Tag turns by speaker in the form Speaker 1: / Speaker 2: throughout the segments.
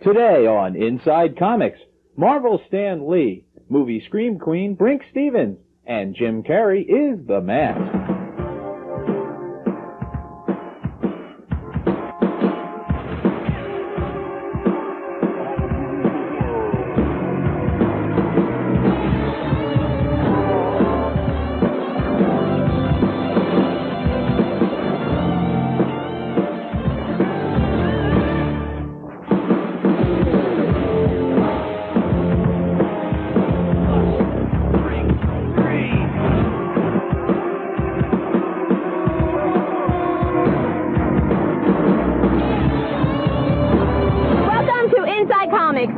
Speaker 1: Today on Inside Comics, Marvel Stan Lee, movie scream queen Brink Stephens, and Jim Carrey is the Mask.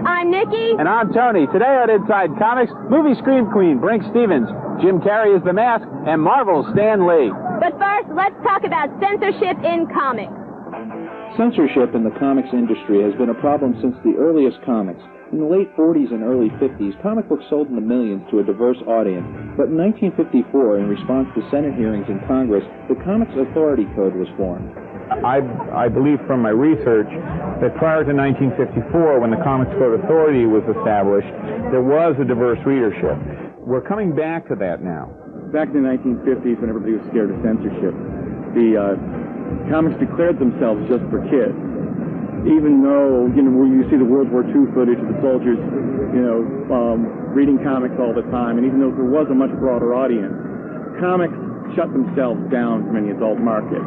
Speaker 2: I'm Nikki.
Speaker 3: And I'm Tony. Today on Inside Comics, movie scream queen Brink Stephens, Jim Carrey is the Mask, and Marvel's Stan Lee.
Speaker 2: But first, let's talk about censorship in comics.
Speaker 1: Censorship in the comics industry has been a problem since the earliest comics. In the late 40s and early 50s, comic books sold in the millions to a diverse audience. But in 1954, in response to Senate hearings in Congress, the Comics Authority Code was formed.
Speaker 3: I believe from my research that prior to 1954, when the Comics Code Authority was established, there was a diverse readership. We're coming back to that now.
Speaker 4: Back in the 1950s, when everybody was scared of censorship, the comics declared themselves just for kids. Even though, where you see the World War II footage of the soldiers, reading comics all the time, and even though there was a much broader audience, comics shut themselves down from any adult market.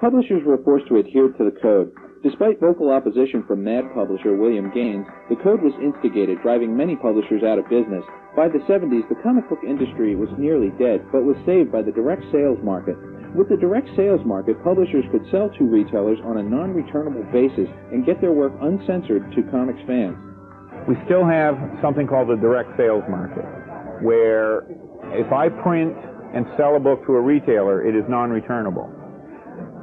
Speaker 1: Publishers were forced to adhere to the code. Despite vocal opposition from Mad publisher William Gaines, the code was instigated, driving many publishers out of business. By the 70s, the comic book industry was nearly dead, but was saved by the direct sales market. With the direct sales market, publishers could sell to retailers on a non-returnable basis and get their work uncensored to comics fans.
Speaker 3: We still have something called the direct sales market, where if I print and sell a book to a retailer, it is non-returnable.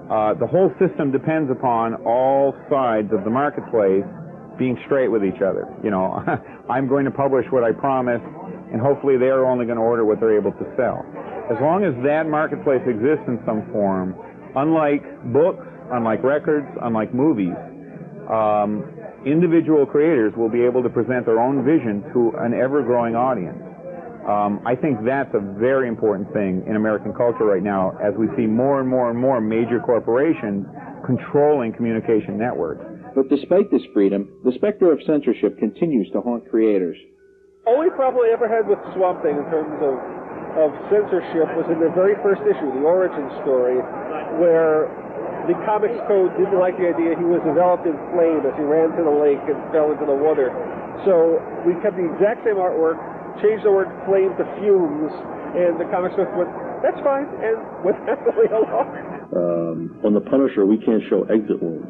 Speaker 3: The whole system depends upon all sides of the marketplace being straight with each other. I'm going to publish what I promise, and hopefully they're only going to order what they're able to sell. As long as that marketplace exists in some form, unlike books, unlike records, unlike movies, individual creators will be able to present their own vision to an ever-growing audience. I think that's a very important thing in American culture right now, as we see more and more and more major corporations controlling communication networks.
Speaker 1: But despite this freedom, the specter of censorship continues to haunt creators.
Speaker 5: Only problem I ever had with Swamp Thing in terms of censorship was in the very first issue, the origin story, where the Comics Code didn't like the idea he was enveloped in flame as he ran to the lake and fell into the water. So we kept the exact same artwork, changed the word flame to fumes, and the Comics Code went, that's fine, and went happily along.
Speaker 6: On the Punisher, we can't show exit wounds.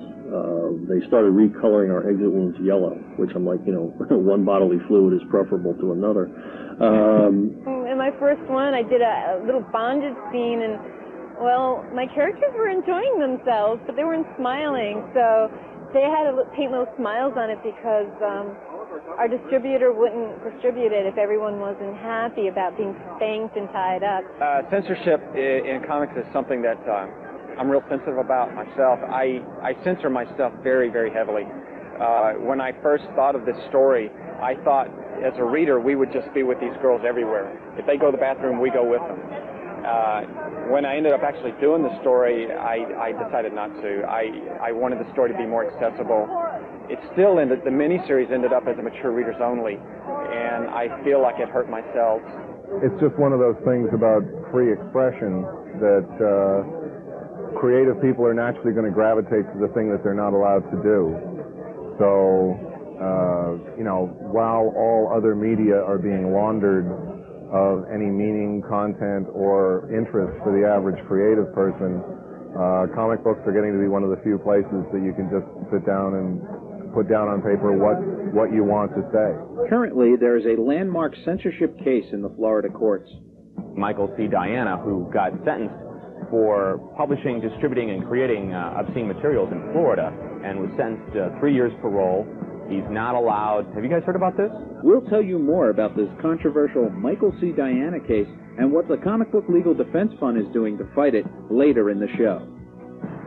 Speaker 6: They started recoloring our exit wounds yellow, which I'm like, one bodily fluid is preferable to another.
Speaker 7: In my first one, I did a little bondage scene, and, well, my characters were enjoying themselves, but they weren't smiling, so they had to paint little smiles on it because our distributor wouldn't distribute it if everyone wasn't happy about being spanked and tied up.
Speaker 8: Censorship in comics is something that I'm real sensitive about myself. I censor myself very, very heavily. When I first thought of this story, I thought as a reader we would just be with these girls everywhere. If they go to the bathroom, we go with them. When I ended up actually doing the story, I decided not to. I wanted the story to be more accessible. It's still in the miniseries ended up as a mature readers only, and I feel like it hurt myself.
Speaker 9: It's just one of those things about free expression that creative people are naturally going to gravitate to the thing that they're not allowed to do. So, while all other media are being laundered of any meaning, content, or interest for the average creative person, comic books are getting to be one of the few places that you can just sit down and put down on paper what you want to say.
Speaker 1: Currently, there is a landmark censorship case in the Florida courts.
Speaker 10: Michael C. Diana, who got sentenced for publishing, distributing, and creating obscene materials in Florida, and was sentenced to 3 years parole. He's not allowed. Have you guys heard about this?
Speaker 1: We'll tell you more about this controversial Michael C. Diana case and what the Comic Book Legal Defense Fund is doing to fight it later in the show.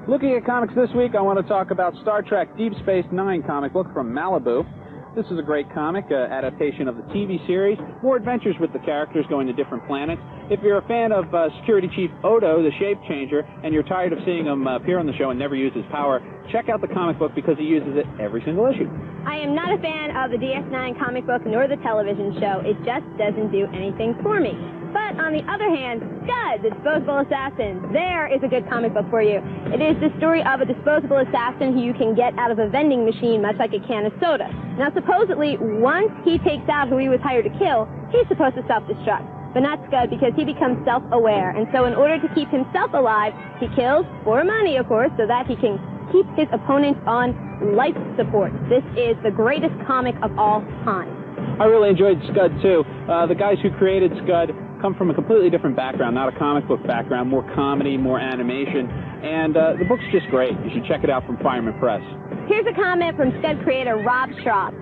Speaker 11: Looking at comics this week, I want to talk about Star Trek Deep Space Nine comic book from Malibu. This is a great comic, adaptation of the TV series. More adventures with the characters going to different planets. If you're a fan of Security Chief Odo, the Shape Changer, and you're tired of seeing him appear on the show and never use his power, check out the comic book because he uses it every single issue.
Speaker 2: I am not a fan of the DS9 comic book nor the television show. It just doesn't do anything for me. But on the other hand, Scud, the Disposable Assassin, there is a good comic book for you. It is the story of a disposable assassin who you can get out of a vending machine, much like a can of soda. Now, supposedly, once he takes out who he was hired to kill, he's supposed to self-destruct. But not Scud, because he becomes self-aware. And so in order to keep himself alive, he kills, for money, of course, so that he can keep his opponents on life support. This is the greatest comic of all time.
Speaker 11: I really enjoyed Scud, too. The guys who created Scud come from a completely different background, not a comic book background, more comedy, more animation, and the book's just great. You should check it out from Fireman Press.
Speaker 2: Here's a comment from Scud creator Rob Schraub.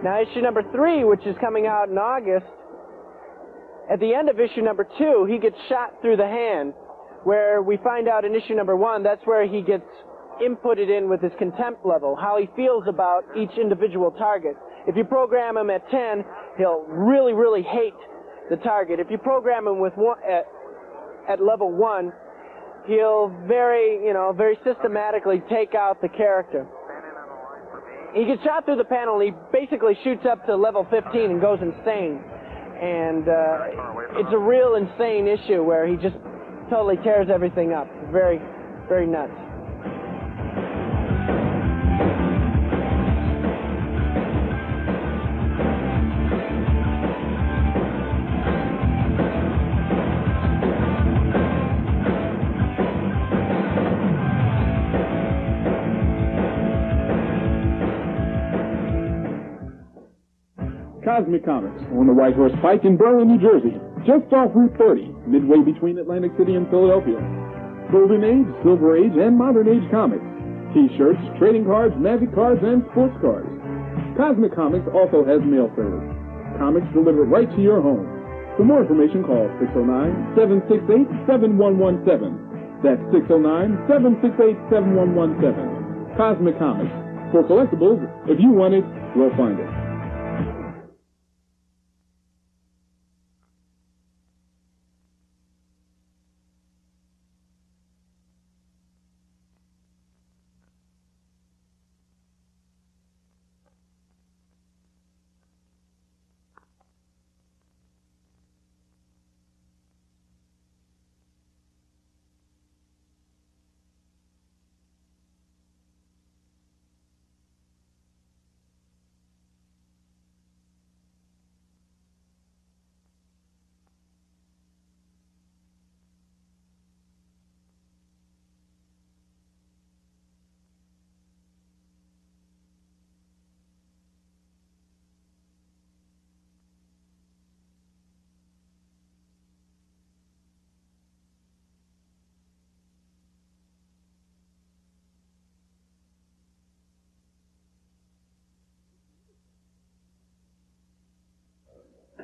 Speaker 12: Now, issue number 3, which is coming out in August, at the end of issue number 2, he gets shot through the hand, where we find out in issue number 1, that's where he gets inputted in with his contempt level, how he feels about each individual target. If you program him at 10, he'll really, really hate the target. If you program him with at level 1, he'll very systematically take out the character. He gets shot through the panel, and he basically shoots up to level 15 and goes insane. And it's a real insane issue where he just totally tears everything up. It's very, very nuts.
Speaker 13: Cosmic Comics on the White Horse Pike in Berlin, New Jersey, just off Route 30, midway between Atlantic City and Philadelphia. Golden Age, Silver Age, and Modern Age comics. T-shirts, trading cards, magic cards, and sports cards. Cosmic Comics also has mail service. Comics delivered right to your home. For more information, call 609-768-7117. That's 609-768-7117. Cosmic Comics. For collectibles, if you want it, we'll find it.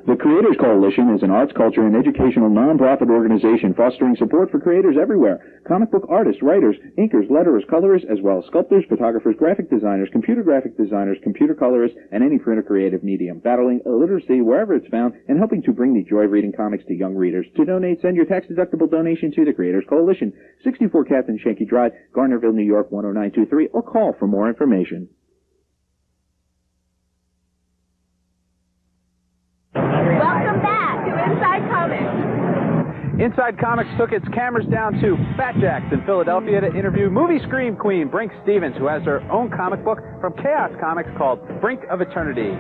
Speaker 1: The Creators Coalition is an arts, culture, and educational nonprofit organization fostering support for creators everywhere. Comic book artists, writers, inkers, letterers, colorists, as well as sculptors, photographers, graphic designers, computer graphic designers, computer colorists, and any print or creative medium, battling illiteracy wherever it's found and helping to bring the joy of reading comics to young readers. To donate, send your tax-deductible donation to the Creators Coalition, 64 Captain Shanky Drive, Gardnerville, New York, 10923, or call for more information.
Speaker 2: Welcome back to Inside Comics.
Speaker 11: Inside Comics took its cameras down to Fat Jack's in Philadelphia to interview movie scream queen Brink Stephens, who has her own comic book from Chaos Comics called Brink of Eternity.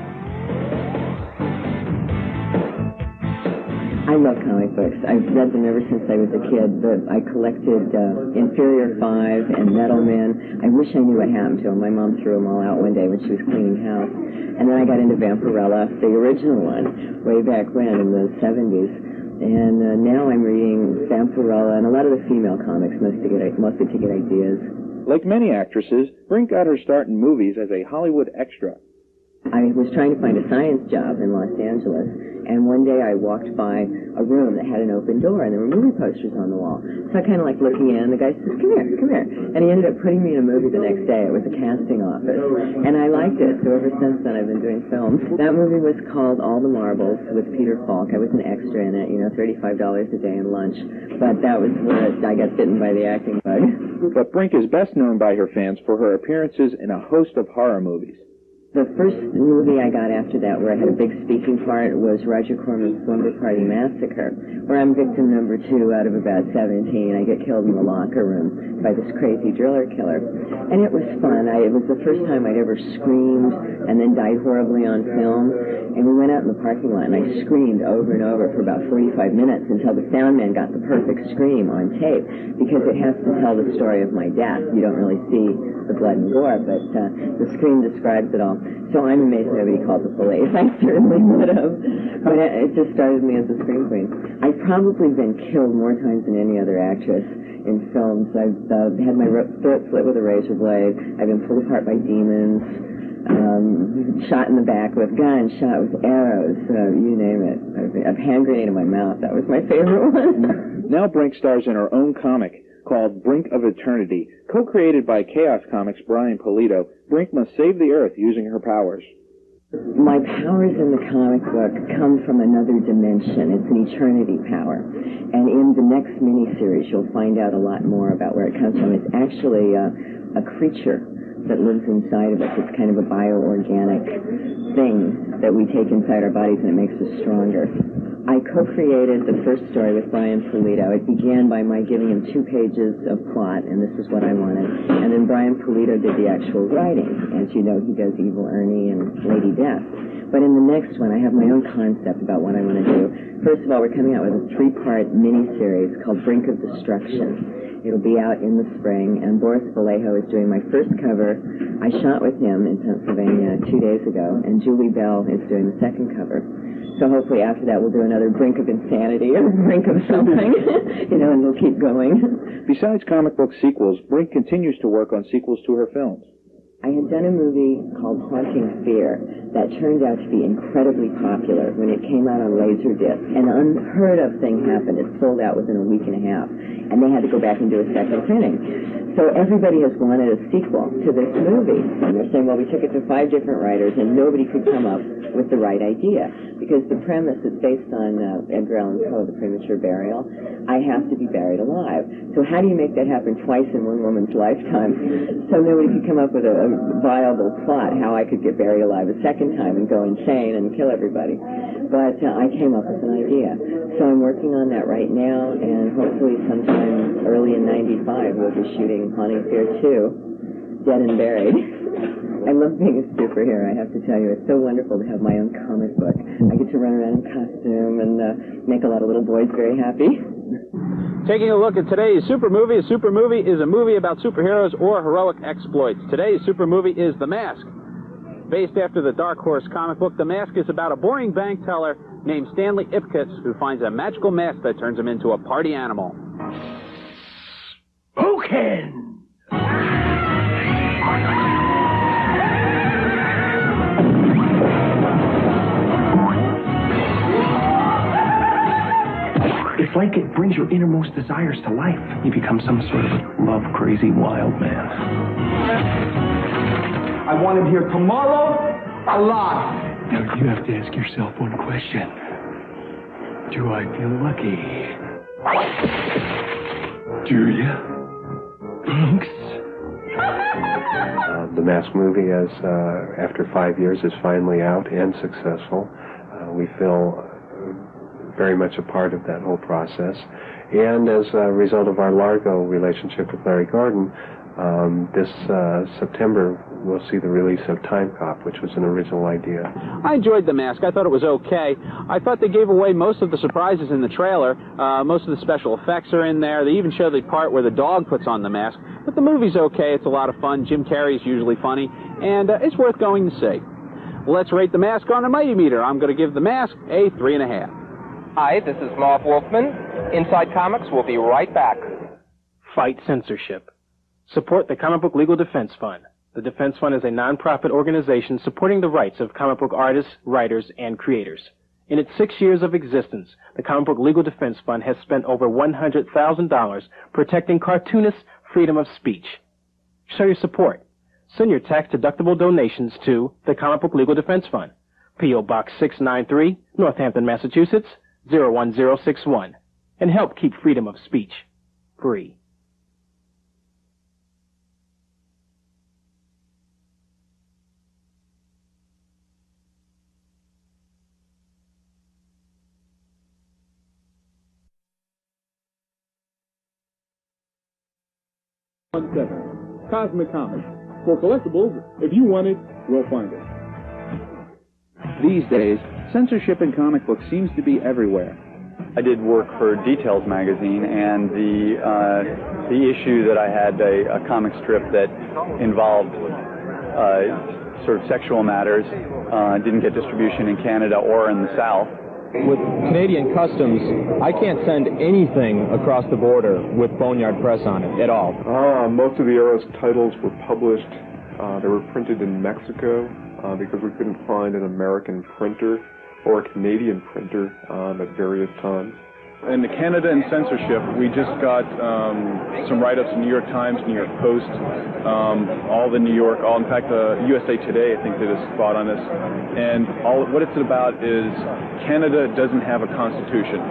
Speaker 14: I love comic books. I've read them ever since I was a kid, but I collected Inferior 5 and Metal Men. I wish I knew what happened to them. My mom threw them all out one day when she was cleaning house. And then I got into Vampirella, the original one, way back when in the 70s. And now I'm reading Vampirella and a lot of the female comics, mostly to get ideas.
Speaker 1: Like many actresses, Brink got her start in movies as a Hollywood extra.
Speaker 14: I was trying to find a science job in Los Angeles, And one day I walked by a room that had an open door, and there were movie posters on the wall. So I kind of like looking in, and the guy says, come here, come here. And he ended up putting me in a movie the next day. It was a casting office. And I liked it, so ever since then I've been doing films. That movie was called All the Marbles with Peter Falk. I was an extra in it, you know, $35 a day and lunch. But that was where I got bitten by the acting bug.
Speaker 1: But Brink is best known by her fans for her appearances in a host of horror movies.
Speaker 14: The first movie I got after that, where I had a big speaking part, was Roger Corman's Slumber Party Massacre, where I'm victim number 2 out of about 17. I get killed in the locker room by this crazy driller killer. And it was fun. It was the first time I'd ever screamed and then died horribly on film. And we went out in the parking lot, and I screamed over and over for about 45 minutes until the sound man got the perfect scream on tape, because it has to tell the story of my death. You don't really see the blood and gore, but the scream describes it all. So I'm amazed nobody called the police. I certainly would have. But it just started me as a scream queen. I've probably been killed more times than any other actress in films. I've had my throat slit with a razor blade. I've been pulled apart by demons. Shot in the back with guns, shot with arrows, you name it. I've hand grenade in my mouth. That was my favorite one.
Speaker 1: Now Brink stars in her own comic called Brink of Eternity. Co-created by Chaos Comics' Brian Pulido, Brink must save the Earth using her powers.
Speaker 14: My powers in the comic book come from another dimension. It's an eternity power. And in the next miniseries, you'll find out a lot more about where it comes from. It's actually a creature that lives inside of us. It's kind of a bioorganic thing that we take inside our bodies, and it makes us stronger. I co-created the first story with Brian Pulido. It began by my giving him 2 pages of plot, and this is what I wanted. And then Brian Pulido did the actual writing. As you know, he does Evil Ernie and Lady Death. But in the next one, I have my own concept about what I want to do. First of all, we're coming out with a 3-part miniseries called Brink of Destruction. It'll be out in the spring, and Boris Vallejo is doing my first cover. I shot with him in Pennsylvania 2 days ago, and Julie Bell is doing the second cover. So hopefully after that we'll do another Brink of Insanity or Brink of something, you know, and we'll keep going.
Speaker 1: Besides comic book sequels, Brink continues to work on sequels to her films.
Speaker 14: I had done a movie called Haunting Fear that turned out to be incredibly popular when it came out on Laserdisc. An unheard of thing happened. It sold out within a week and a half, and they had to go back and do a second printing. So everybody has wanted a sequel to this movie. And they're saying, well, we took it to 5 different writers, and nobody could come up with the right idea. Because the premise is based on Edgar Allan Poe, The Premature Burial. I have to be buried alive. So how do you make that happen twice in one woman's lifetime? So nobody could come up with a viable plot how I could get buried alive a second time and go insane and kill everybody. But I came up with an idea. So I'm working on that right now, and hopefully sometime early in '95 we'll be shooting Haunting Fear 2, Dead and Buried. I love being a superhero, I have to tell you. It's so wonderful to have my own comic book. I get to run around in costume and make a lot of little boys very happy.
Speaker 11: Taking a look at today's super movie. A super movie is a movie about superheroes or heroic exploits. Today's super movie is The Mask. Based after the Dark Horse comic book, The Mask is about a boring bank teller named Stanley Ipkiss who finds a magical mask that turns him into a party animal.
Speaker 15: Spoken! It's like it brings your innermost desires to life. You become some sort of love-crazy wild man. I want him here tomorrow, alive. Now, you have to ask yourself one question. Do I feel lucky? Do you? Thanks.
Speaker 16: The Mask movie, after 5 years, is finally out and successful. We feel very much a part of that whole process. And as a result of our Largo relationship with Larry Gordon, this September we'll see the release of Time Cop, which was an original idea.
Speaker 11: I enjoyed The Mask. I thought it was okay. I thought they gave away most of the surprises in the trailer. Most of the special effects are in there. They even show the part where the dog puts on the mask. But the movie's okay. It's a lot of fun. Jim Carrey's usually funny. And it's worth going to see. Let's rate The Mask on a Mighty Meter. I'm going to give The Mask a 3.5.
Speaker 17: Hi, this is Marv Wolfman. Inside Comics will be right back.
Speaker 18: Fight censorship. Support the Comic Book Legal Defense Fund. The Defense Fund is a non-profit organization supporting the rights of comic book artists, writers, and creators. In its 6 years of existence, the Comic Book Legal Defense Fund has spent over $100,000 protecting cartoonists' freedom of speech. Show your support. Send your tax-deductible donations to the Comic Book Legal Defense Fund, P.O. Box 693, Northampton, Massachusetts, 01061, and help keep freedom of speech free.
Speaker 13: Cosmic Comics. For collectibles, if you want it, we'll find it.
Speaker 1: These days, censorship in comic books seems to be everywhere.
Speaker 19: I did work for Details magazine, and the issue that I had a comic strip that involved sort of sexual matters didn't get distribution in Canada or in the South.
Speaker 20: With Canadian customs, I can't send anything across the border with Boneyard Press on it at all.
Speaker 9: Most of the Arrow's titles were published, they were printed in Mexico because we couldn't find an American printer or a Canadian printer at various times.
Speaker 4: In the Canada and censorship, we just got some write-ups in New York Times, New York Post, all the New York, in fact, USA Today, I think, did a spot on this. And what it's about is Canada doesn't have a constitution,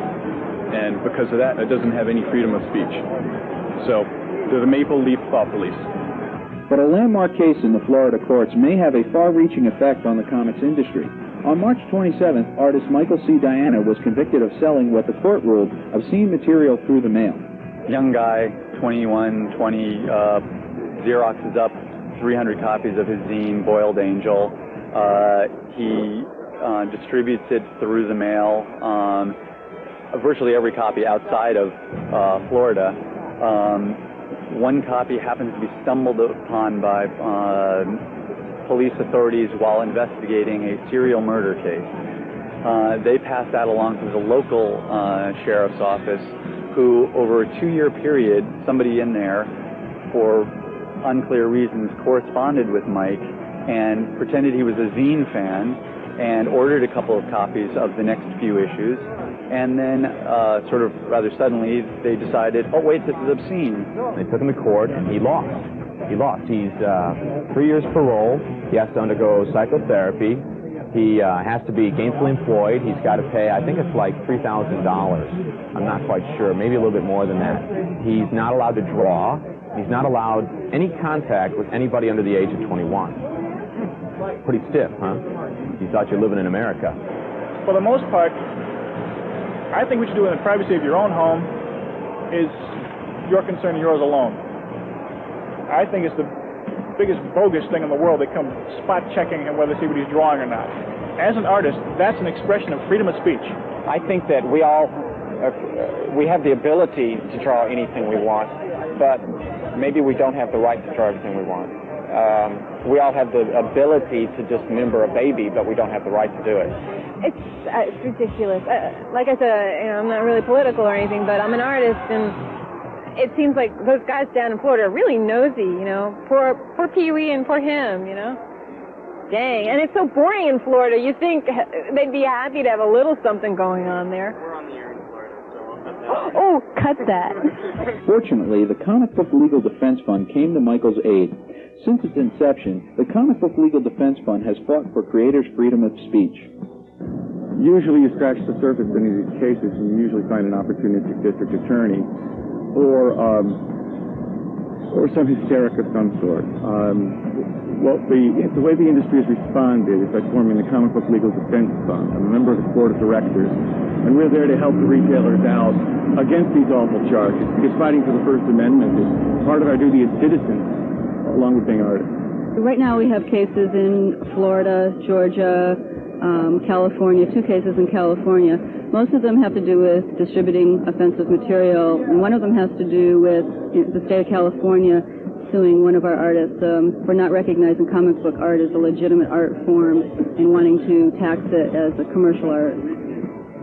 Speaker 4: and because of that, it doesn't have any freedom of speech. So they're the Maple Leaf Thought Police.
Speaker 1: But a landmark case in the Florida courts may have a far-reaching effect on the comics industry. On March 27th, artist Michael C. Diana was convicted of selling what the court ruled obscene material through the mail.
Speaker 19: Young guy, 21, 20, Xeroxes up 300 copies of his zine, Boiled Angel. He distributes it through the mail, virtually every copy outside of Florida. One copy happens to be stumbled upon by police authorities while investigating a serial murder case. They passed that along to the local sheriff's office, who, over a 2-year period, somebody in there, for unclear reasons, corresponded with Mike and pretended he was a zine fan and ordered a couple of copies of the next few issues. And then, sort of rather suddenly, they decided, oh, wait, this is obscene.
Speaker 10: They took him to court, and he lost. He's 3 years parole. He has to undergo psychotherapy. He has to be gainfully employed. He's got to pay, I think it's like $3,000. I'm not quite sure, maybe a little bit more than that. He's not allowed to draw. He's not allowed any contact with anybody under the age of 21. Pretty stiff, huh? You thought you're living in America.
Speaker 21: For the most part, I think what you do in the privacy of your own home is your concern and yours alone. I think it's the biggest bogus thing in the world. They come spot checking and whether to see what he's drawing or not. As an artist, that's an expression of freedom of speech.
Speaker 8: I think that we all we have the ability to draw anything we want, but maybe we don't have the right to draw everything we want. We all have the ability to just member a baby, but we don't have the right to do it.
Speaker 7: It's ridiculous. Like I said, I'm not really political or anything, but I'm an artist, and it seems like those guys down in Florida are really nosy, Poor Pee-wee and poor him, Dang. And it's so boring in Florida. You think they'd be happy to have a little something going on there. We're on the air in Florida, so we'll cut that. Oh, cut that.
Speaker 1: Fortunately, the Comic Book Legal Defense Fund came to Michael's aid. Since its inception, the Comic Book Legal Defense Fund has fought for creators' freedom of speech.
Speaker 4: Usually you scratch the surface in any of these cases, and you usually find an opportunistic district attorney or some hysteric of some sort. Well, the way the industry has responded is by forming the Comic Book Legal Defense Fund. I'm a member of the board of directors, and we're there to help the retailers out against these awful charges, because fighting for the First Amendment is part of our duty as citizens, along with being artists.
Speaker 22: Right now we have cases in Florida, Georgia, California, 2 cases in California. Most of them have to do with distributing offensive material, and one of them has to do with the state of California suing one of our artists for not recognizing comic book art as a legitimate art form and wanting to tax it as a commercial art.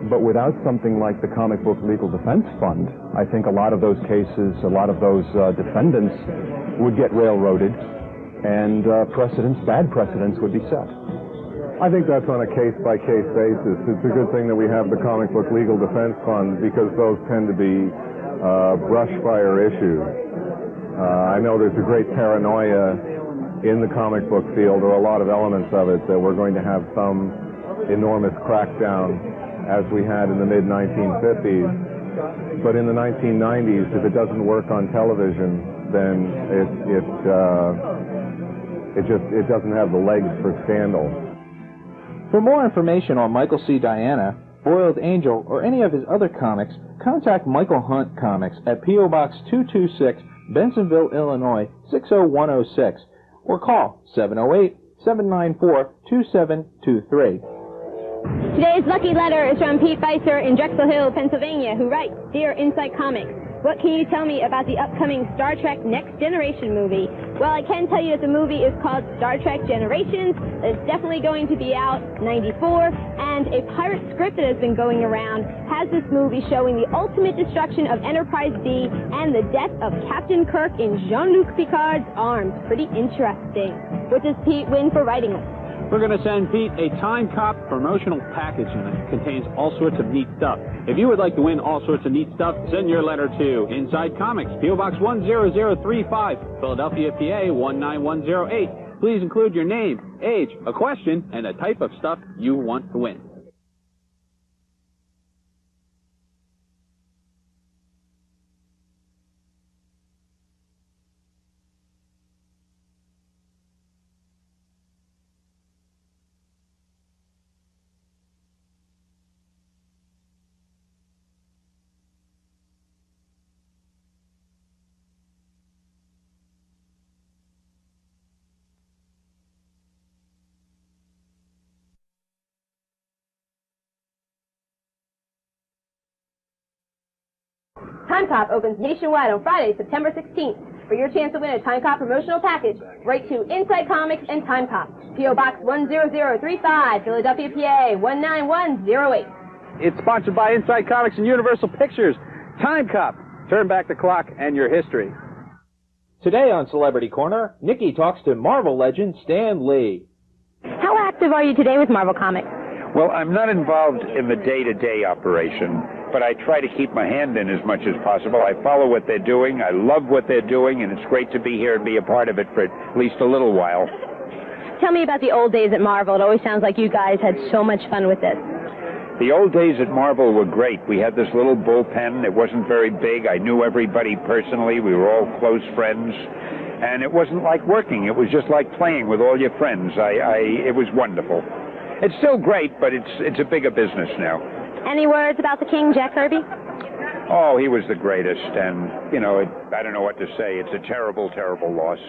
Speaker 9: But without something like the Comic Book Legal Defense Fund, I think a lot of those cases, a lot of those defendants would get railroaded, and bad precedents would be set. I think that's on a case-by-case basis. It's a good thing that we have the Comic Book Legal Defense Fund because those tend to be brush fire issues. I know there's a great paranoia in the comic book field, or a lot of elements of it, that we're going to have some enormous crackdown as we had in the mid-1950s. But in the 1990s, if it doesn't work on television, then it doesn't have the legs for scandal.
Speaker 1: For more information on Michael C. Diana, Boiled Angel, or any of his other comics, contact Michael Hunt Comics at P.O. Box 226, Bensonville, Illinois 60106, or call 708-794-2723.
Speaker 2: Today's lucky letter is from Pete Beiser in Drexel Hill, Pennsylvania, who writes, Dear Insight Comics, what can you tell me about the upcoming Star Trek Next Generation movie? Well, I can tell you that the movie is called Star Trek Generations. It's definitely going to be out 94, and a pirate script that has been going around has this movie showing the ultimate destruction of Enterprise D and the death of Captain Kirk in Jean-Luc Picard's arms. Pretty interesting. What does Pete win for writing it?
Speaker 11: We're going to send Pete a Time Cop promotional package, and it contains all sorts of neat stuff. If you would like to win all sorts of neat stuff, send your letter to Inside Comics, P.O. Box 10035, Philadelphia, PA 19108. Please include your name, age, a question, and the type of stuff you want to win.
Speaker 2: Time Cop opens nationwide on Friday, September 16th. For your chance to win a Time Cop promotional package, write to Inside Comics and Time Cop, P.O. Box 10035, Philadelphia, PA 19108.
Speaker 11: It's sponsored by Inside Comics and Universal Pictures. Time Cop. Turn back the clock and your history.
Speaker 1: Today on Celebrity Corner, Nikki talks to Marvel legend Stan Lee.
Speaker 2: How active are you today with Marvel Comics?
Speaker 3: Well, I'm not involved in the day-to-day operation, but I try to keep my hand in as much as possible. I follow what they're doing. I love what they're doing, and it's great to be here and be a part of it for at least a little while.
Speaker 2: Tell me about the old days at Marvel. It always sounds like you guys had so much fun with this.
Speaker 3: The old days at Marvel were great. We had this little bullpen. It wasn't very big. I knew everybody personally. We were all close friends. And it wasn't like working. It was just like playing with all your friends. It was wonderful. It's still great, but it's a bigger business now.
Speaker 2: Any words about the King, Jack Kirby?
Speaker 3: Oh, he was the greatest, and, you know, I don't know what to say. It's a terrible, terrible loss.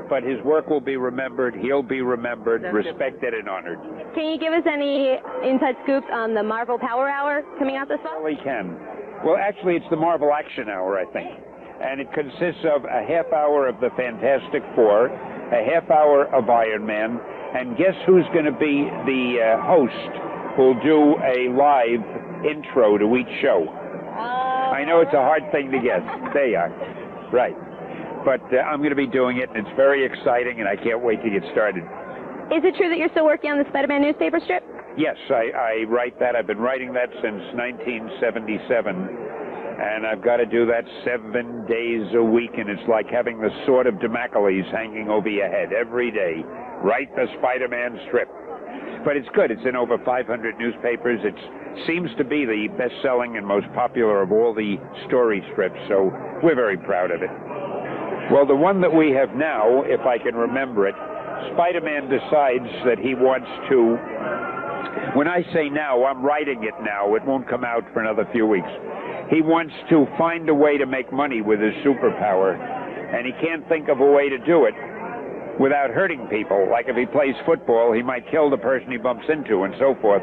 Speaker 3: But his work will be remembered. He'll be remembered, respected, and honored.
Speaker 2: Can you give us any inside scoops on the Marvel Power Hour coming out this fall?
Speaker 3: Well, he can. Well, actually, it's the Marvel Action Hour, I think. And it consists of a half hour of the Fantastic Four, a half hour of Iron Man, and guess who's going to be the host who'll do a live intro to each show? I know it's a hard thing to guess. There you are. Right. But I'm going to be doing it, and it's very exciting, and I can't wait to get started.
Speaker 2: Is it true that you're still working on the Spider-Man newspaper strip?
Speaker 3: Yes, I write that. I've been writing that since 1977. And I've got to do that 7 days a week, and it's like having the sword of Damocles hanging over your head every day. Write the Spider-Man strip. But it's good. It's in over 500 newspapers. It seems to be the best-selling and most popular of all the story strips, so we're very proud of it. Well, the one that we have now, if I can remember it, Spider-Man decides that he wants to... When I say now, I'm writing it now. It won't come out for another few weeks. He wants to find a way to make money with his superpower, and he can't think of a way to do it without hurting people. Like if he plays football, he might kill the person he bumps into and so forth.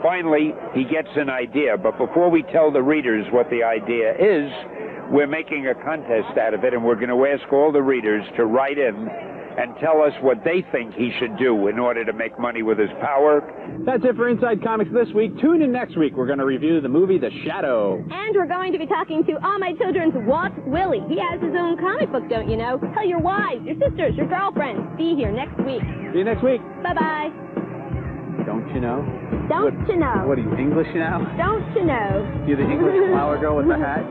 Speaker 3: Finally, he gets an idea, but before we tell the readers what the idea is, we're making a contest out of it, and we're going to ask all the readers to write in and tell us what they think he should do in order to make money with his power.
Speaker 11: That's it for Inside Comics this week. Tune in next week. We're going to review the movie The Shadow.
Speaker 2: And we're going to be talking to All My Children's Walt Willie. He has his own comic book, don't you know? Tell your wives, your sisters, your girlfriends. Be here next week.
Speaker 11: See you next week.
Speaker 2: Bye-bye.
Speaker 11: Don't you know?
Speaker 2: Don't you know?
Speaker 11: What are you, English now?
Speaker 2: Don't you know?
Speaker 11: You're the English flower girl with the hat?